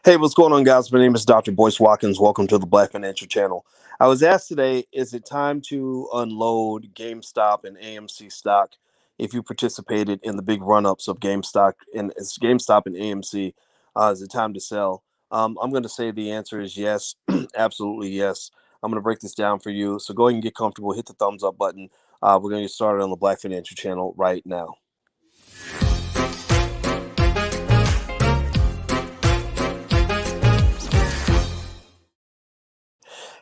Hey, what's going on, guys? My name is Dr. Boyce Watkins. Welcome to the Black Financial Channel. I was asked today, is it time to unload GameStop and AMC stock? If you participated in the big run-ups of GameStop and AMC, is it time to sell? I'm going to say the answer is yes, absolutely yes. I'm going to break this down for you. So go ahead and get comfortable. Hit the thumbs up button. We're going to get started on the Black Financial Channel right now.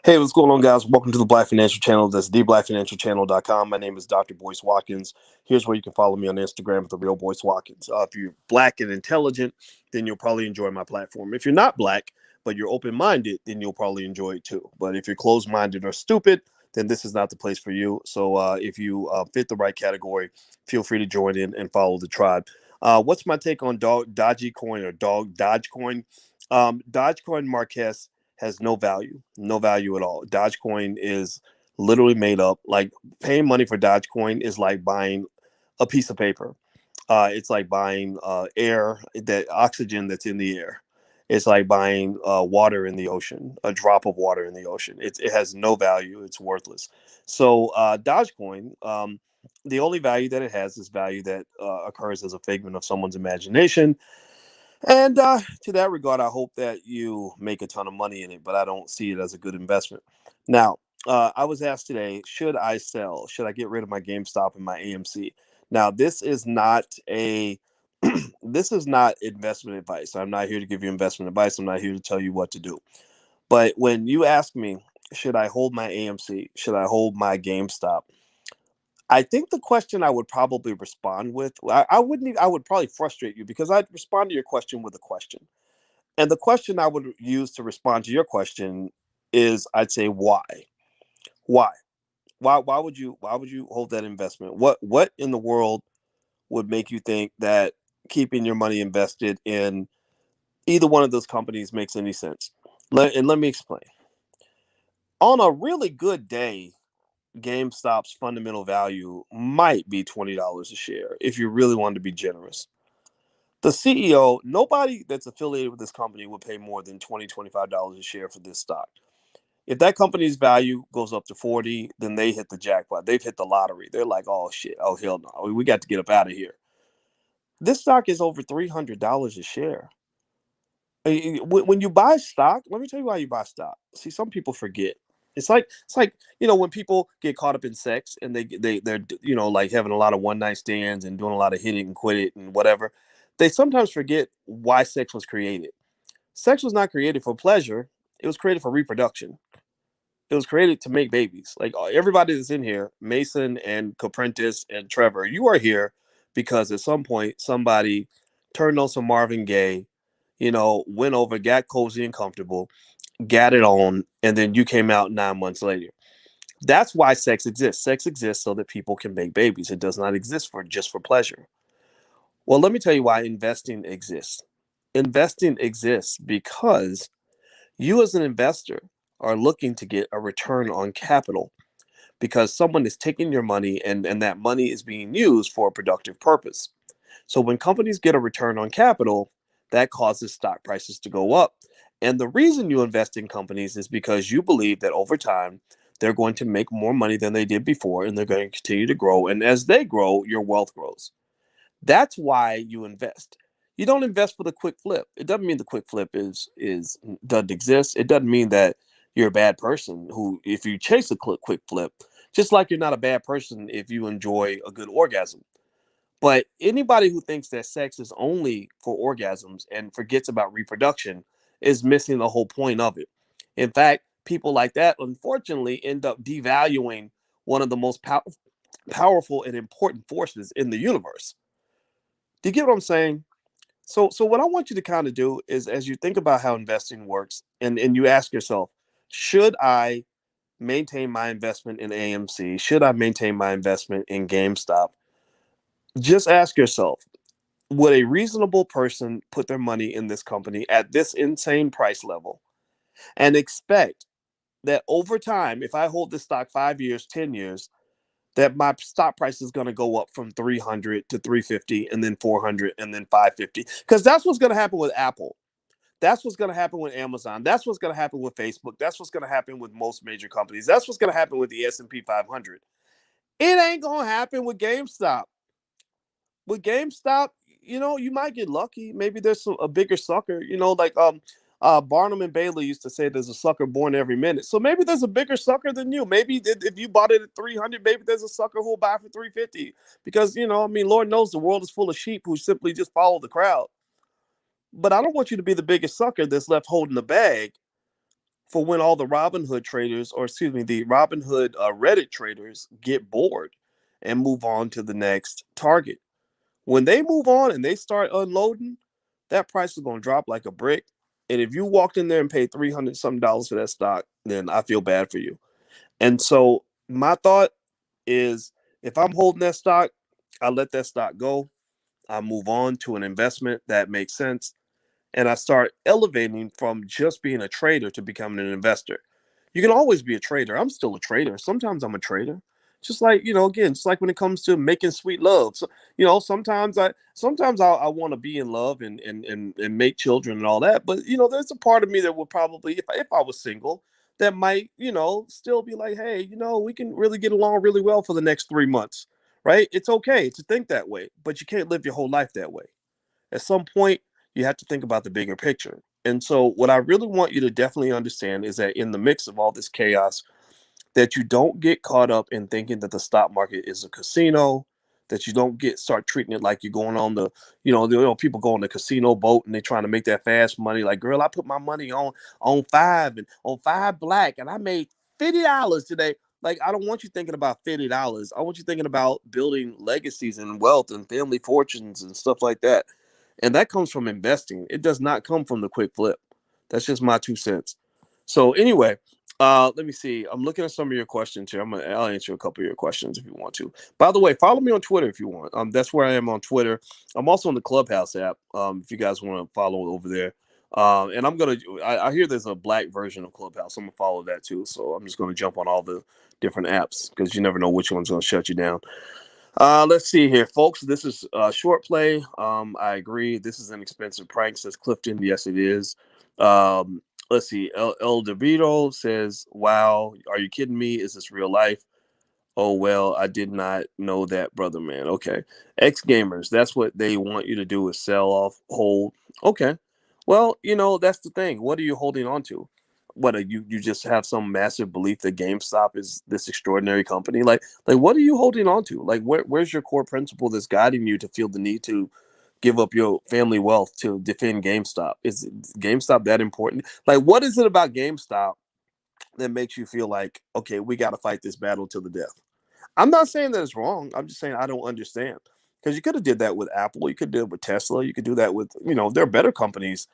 Hey, what's going on, guys? Welcome to the Black Financial Channel. That's theblackfinancialchannel.com. My name is Dr. Boyce Watkins. Here's where you can follow me on Instagram at the real Boyce Watkins. If you're black and intelligent, then you'll probably enjoy my platform. If you're not black, but you're open-minded, then you'll probably enjoy it too. But if you're closed-minded or stupid, then this is not the place for you. So if you fit the right category, feel free to join in and follow the tribe. What's my take on Dogecoin or Dogecoin? Dogecoin Marquez has no value at all. Dogecoin is literally made up. Like paying money for Dogecoin is like buying a piece of paper. It's like buying air, that oxygen that's in the air. It's like buying water in the ocean, a drop of water in the ocean. It has no value. It's worthless. So Dogecoin, the only value that it has is value that occurs as a figment of someone's imagination. And to that regard, I hope that you make a ton of money in it, but I don't see it as a good investment. Now, I was asked today, should I sell? Should I get rid of my GameStop and my AMC? Now, this is not a this is not investment advice. I'm not here to give you investment advice. I'm not here to tell you what to do. But when you ask me, should I hold my AMC? Should I hold my GameStop? I think the question I would probably respond with, I wouldn't even, I would probably frustrate you because I'd respond to your question with a question. And the question I would use to respond to your question is I'd say why? Why? Why would you hold that investment? What in the world would make you think that keeping your money invested in either one of those companies makes any sense? Let me explain. On a really good day, GameStop's fundamental value might be $20 a share if you really wanted to be generous. The CEO, nobody that's affiliated with this company would pay more than $20, $25 a share for this stock. If that company's value goes up to 40, then they hit the jackpot. They've hit the lottery. They're like, oh shit, oh hell no, we got to get up out of here. This stock is over $300 a share. When you buy stock, let me tell you why you buy stock. See, some people forget. It's like when people get caught up in sex and they're like having a lot of one night stands and doing a lot of hit it and quit it and whatever. They sometimes forget why sex was created. Sex was not created for pleasure. It was created for reproduction. It was created to make babies. Like everybody that's in here, Mason and Coprentice and Trevor, you are here because at some point somebody turned on some Marvin Gaye, went over, got cozy and comfortable, got it on, and then you came out 9 months later. That's why sex exists. Sex exists so that people can make babies. It does not exist for just for pleasure. Well, let me tell you why investing exists. Investing exists because you as an investor are looking to get a return on capital because someone is taking your money and that money is being used for a productive purpose. So when companies get a return on capital, that causes stock prices to go up. And the reason you invest in companies is because you believe that over time, they're going to make more money than they did before and they're going to continue to grow. And as they grow, your wealth grows. That's why you invest. You don't invest for the quick flip. It doesn't mean the quick flip is doesn't exist. It doesn't mean that you're a bad person who, if you chase a quick flip, just like you're not a bad person if you enjoy a good orgasm. But anybody who thinks that sex is only for orgasms and forgets about reproduction is missing the whole point of it. In fact, people like that, unfortunately, end up devaluing one of the most powerful and important forces in the universe. Do you get what I'm saying? So what I want you to kind of do is as you think about how investing works and you ask yourself, should I maintain my investment in AMC? Should I maintain my investment in GameStop? Just ask yourself, would a reasonable person put their money in this company at this insane price level and expect that over time, if I hold this stock 5 years, 10 years, that my stock price is going to go up from 300 to 350 and then 400 and then 550? Because that's what's going to happen with Apple. That's what's going to happen with Amazon. That's what's going to happen with Facebook. That's what's going to happen with most major companies. That's what's going to happen with the S&P 500. It ain't going to happen with GameStop. With GameStop, you might get lucky. Maybe there's a bigger sucker. Like Barnum and Bailey used to say, there's a sucker born every minute. So maybe there's a bigger sucker than you. Maybe if you bought it at 300, maybe there's a sucker who'll buy for 350. Because Lord knows the world is full of sheep who simply just follow the crowd. But I don't want you to be the biggest sucker that's left holding the bag for when all the Robinhood traders, or excuse me, the Robinhood Reddit traders get bored and move on to the next target. When they move on and they start unloading, that price is going to drop like a brick. And if you walked in there and paid $300 something for that stock, then I feel bad for you. And so my thought is, if I'm holding that stock, I let that stock go. I move on to an investment that makes sense. And I start elevating from just being a trader to becoming an investor. You can always be a trader. I'm still a trader. Sometimes I'm a trader. Just like, again, just like when it comes to making sweet love. So, sometimes I want to be in love and make children and all that. But, there's a part of me that would probably, if I was single, that might, still be like, hey, we can really get along really well for the next 3 months. Right? It's okay to think that way, but you can't live your whole life that way. At some point, you have to think about the bigger picture. And so what I really want you to definitely understand is that in the mix of all this chaos, that you don't get caught up in thinking that the stock market is a casino, that you don't start treating it like you're going on people go on the casino boat and they're trying to make that fast money. Like, girl, I put my money on five and on five black and I made $50 today. Like, I don't want you thinking about $50. I want you thinking about building legacies and wealth and family fortunes and stuff like that. And that comes from investing. It does not come from the quick flip. That's just my 2 cents. So anyway, let me see. I'm looking at some of your questions here. I'll answer a couple of your questions if you want to. By the way, follow me on Twitter if you want. That's where I am on Twitter. I'm also on the Clubhouse app. If you guys want to follow over there. And I hear there's a black version of Clubhouse. I'm gonna follow that too. So I'm just gonna jump on all the different apps because you never know which one's gonna shut you down. Let's see here, folks. This is short play. I agree. This is an expensive prank, says Clifton. Yes, it is. Let's see. El DeVito says, wow, are you kidding me? Is this real life? Oh, well, I did not know that, brother, man. Okay. X gamers, that's what they want you to do is sell off, hold. Okay. Well, that's the thing. What are you holding on to? What are you just have some massive belief that GameStop is this extraordinary company? Like what are you holding on to? Like where's your core principle that's guiding you to feel the need to give up your family wealth to defend GameStop? Is GameStop that important? Like, what is it about GameStop that makes you feel like, okay, we got to fight this battle to the death? I'm not saying that it's wrong. I'm just saying I don't understand. Because you could have did that with Apple. You could do it with Tesla. You could do that with, there are better companies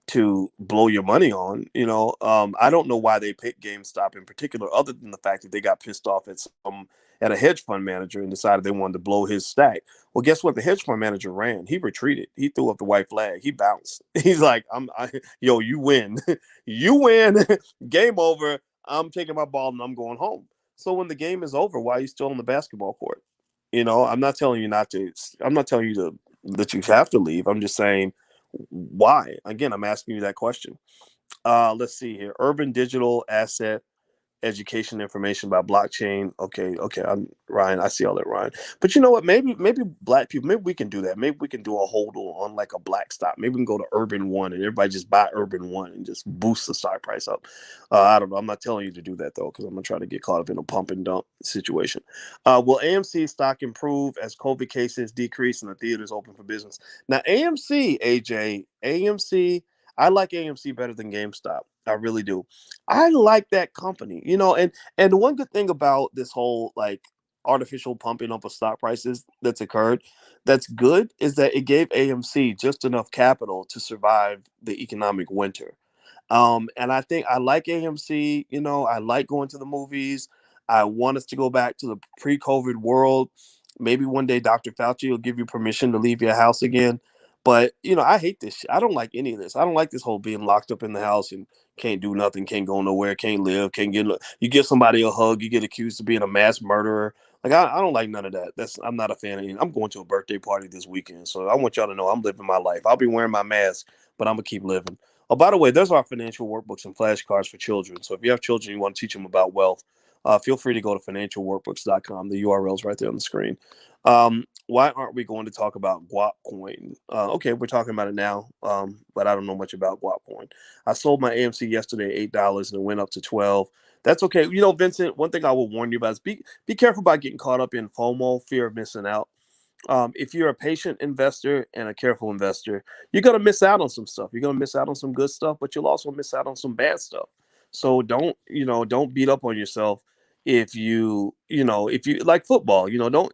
to blow your money on. I don't know why they picked GameStop in particular, other than the fact that they got pissed off at a hedge fund manager and decided they wanted to blow his stack. Well, guess what? The hedge fund manager ran. He retreated. He threw up the white flag. He bounced. He's like, yo, you win. You win. Game over. I'm taking my ball and I'm going home. So when the game is over, why are you still on the basketball court? I'm not telling you not to. I'm not telling you that you have to leave. I'm just saying why. Again, I'm asking you that question. Let's see here. Urban digital asset education information about blockchain. Okay. I'm Ryan. I see all that, Ryan. But you know what? Maybe black people. Maybe we can do that. Maybe we can do a hodl on like a black stock. Maybe we can go to Urban One and everybody just buy Urban One and just boost the stock price up. I don't know. I'm not telling you to do that though, because I'm gonna try to get caught up in a pump and dump situation. Will AMC stock improve as COVID cases decrease and the theaters open for business? Now, AMC. I like AMC better than GameStop. I really do. I like that company, and the one good thing about this whole like artificial pumping up of stock prices that's occurred, that's good, is that it gave AMC just enough capital to survive the economic winter. And I think I like AMC. I like going to the movies. I want us to go back to the pre-COVID world. Maybe one day Dr. Fauci will give you permission to leave your house again. But I hate this shit. I don't like any of this. I don't like this whole being locked up in the house and can't do nothing, can't go nowhere, can't live, can't get. You give somebody a hug, you get accused of being a mass murderer. Like I don't like none of that. I'm not a fan of it. I'm going to a birthday party this weekend, so I want y'all to know I'm living my life. I'll be wearing my mask, but I'm gonna keep living. Oh, by the way, there's our financial workbooks and flashcards for children. So if you have children, you want to teach them about wealth, feel free to go to financialworkbooks.com. The URL's right there on the screen. Why aren't we going to talk about Guap Coin? Okay, we're talking about it now, but I don't know much about Guap Coin. I sold my AMC yesterday at $8 and it went up to 12. That's okay. You know, Vincent, one thing I will warn you about is be careful about getting caught up in FOMO, fear of missing out. If you're a patient investor and a careful investor, you're gonna miss out on some stuff. You're gonna miss out on some good stuff, but you'll also miss out on some bad stuff. So don't beat up on yourself if you like football, don't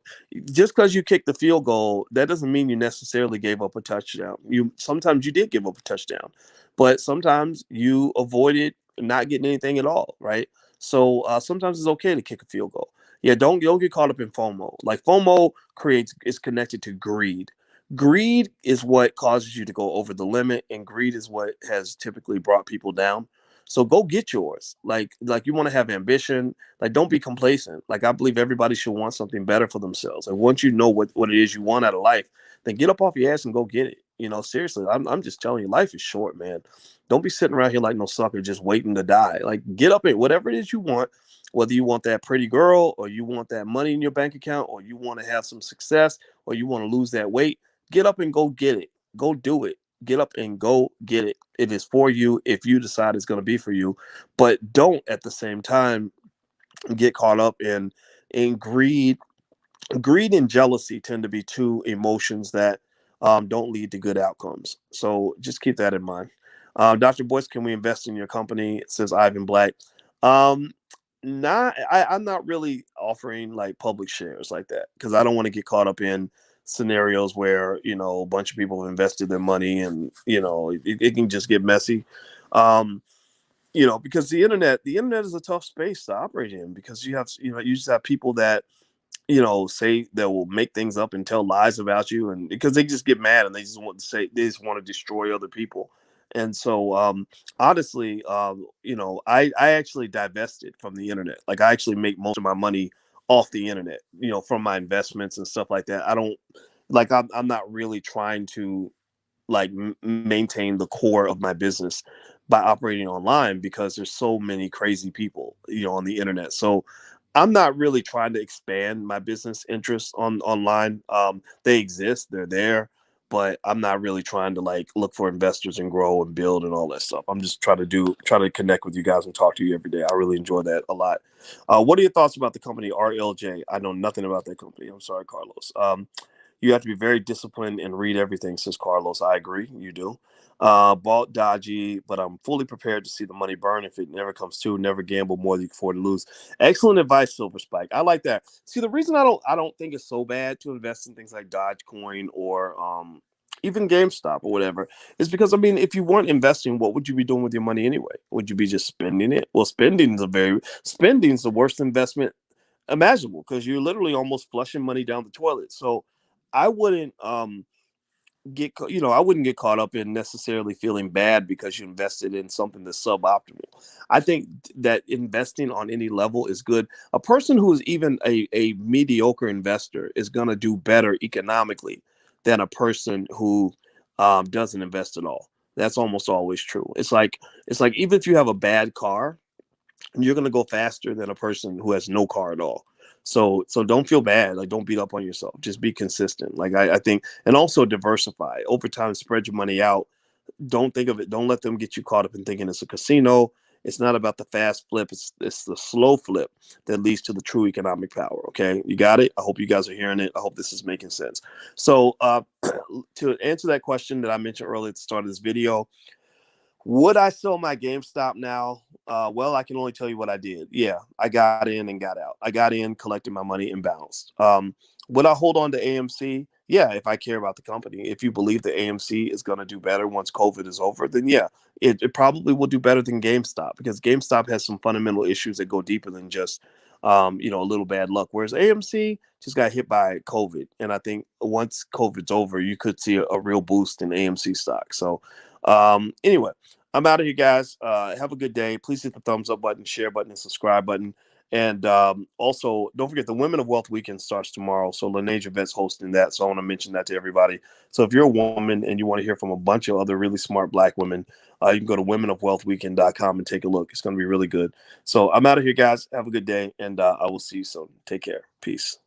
just because you kicked the field goal, that doesn't mean you necessarily gave up a touchdown. You sometimes you did give up a touchdown, but sometimes you avoided not getting anything at all, right? So sometimes it's okay to kick a field goal. Yeah, don't get caught up in FOMO. Like FOMO creates is connected to greed. Greed is what causes you to go over the limit, and greed is what has typically brought people down. So go get yours. Like you want to have ambition. Like don't be complacent. Like I believe everybody should want something better for themselves. And once you know what it is you want out of life, then get up off your ass and go get it. Seriously, I'm just telling you, life is short, man. Don't be sitting around here like no sucker just waiting to die. Like get up and whatever it is you want, whether you want that pretty girl or you want that money in your bank account or you want to have some success or you want to lose that weight, get up and go get it. Go do it. Get up and go get it. If it's for you, if you decide it's going to be for you, but don't at the same time get caught up in greed. Greed and jealousy tend to be two emotions that don't lead to good outcomes. So just keep that in mind. Dr. Boyce, can we invest in your company? It says Ivan Black. Um, I'm not really offering like public shares like that because I don't want to get caught up in scenarios where a bunch of people have invested their money and it can just get messy. Um, because the internet is a tough space to operate in because you just have people that say that will make things up and tell lies about you, and because they just get mad and they just want to destroy other people. And so, honestly, I actually divested from the internet. Like I actually make most of my money off the internet, from my investments and stuff like that. I don't like, I'm not really trying to like maintain the core of my business by operating online because there's so many crazy people on the internet. So I'm not really trying to expand my business interests online. They exist, they're there, but I'm not really trying to like look for investors and grow and build and all that stuff. I'm just trying to connect with you guys and talk to you every day. I really enjoy that a lot. What are your thoughts about the company RLJ? I know nothing about that company. I'm sorry, Carlos. You have to be very disciplined and read everything, says Carlos. I agree. You do. Bought dodgy, but I'm fully prepared to see the money burn if it never comes to. Never gamble more than you can afford to lose. Excellent advice, Silver Spike. I like that. See, the reason I don't think it's so bad to invest in things like Dogecoin or even GameStop or whatever is because, I mean, if you weren't investing, what would you be doing with your money anyway? Would you be just spending it? Well, spending's the worst investment imaginable because you're literally almost flushing money down the toilet. So I wouldn't I wouldn't get caught up in necessarily feeling bad because you invested in something that's suboptimal. I think that investing on any level is good. A person who is even a mediocre investor is going to do better economically than a person who doesn't invest at all. That's almost always true. It's like even if you have a bad car, you're going to go faster than a person who has no car at all. So don't feel bad. Like don't beat up on yourself. Just be consistent. Like I think, and also diversify over time. Spread your money out. Don't think of it. Don't let them get you caught up in thinking it's a casino. It's not about the fast flip. It's the slow flip that leads to the true economic power. Okay, you got it. I hope you guys are hearing it. I hope this is making sense. So to answer that question that I mentioned earlier at the start of this video, would I sell my GameStop now? Well, I can only tell you what I did. Yeah, I got in and got out. I got in, collected my money, and bounced. Would I hold on to AMC? Yeah, if I care about the company. If you believe that AMC is going to do better once COVID is over, then yeah, it probably will do better than GameStop because GameStop has some fundamental issues that go deeper than just a little bad luck. Whereas AMC just got hit by COVID, and I think once COVID's over, you could see a real boost in AMC stock. So anyway, I'm out of here, guys. Have a good day. Please hit the thumbs up button, share button, and subscribe button. And also, don't forget the Women of Wealth Weekend starts tomorrow. So Lene Javette's hosting that. So I want to mention that to everybody. So if you're a woman and you want to hear from a bunch of other really smart Black women, you can go to womenofwealthweekend.com and take a look. It's going to be really good. So I'm out of here, guys. Have a good day, and I will see you soon. Take care. Peace.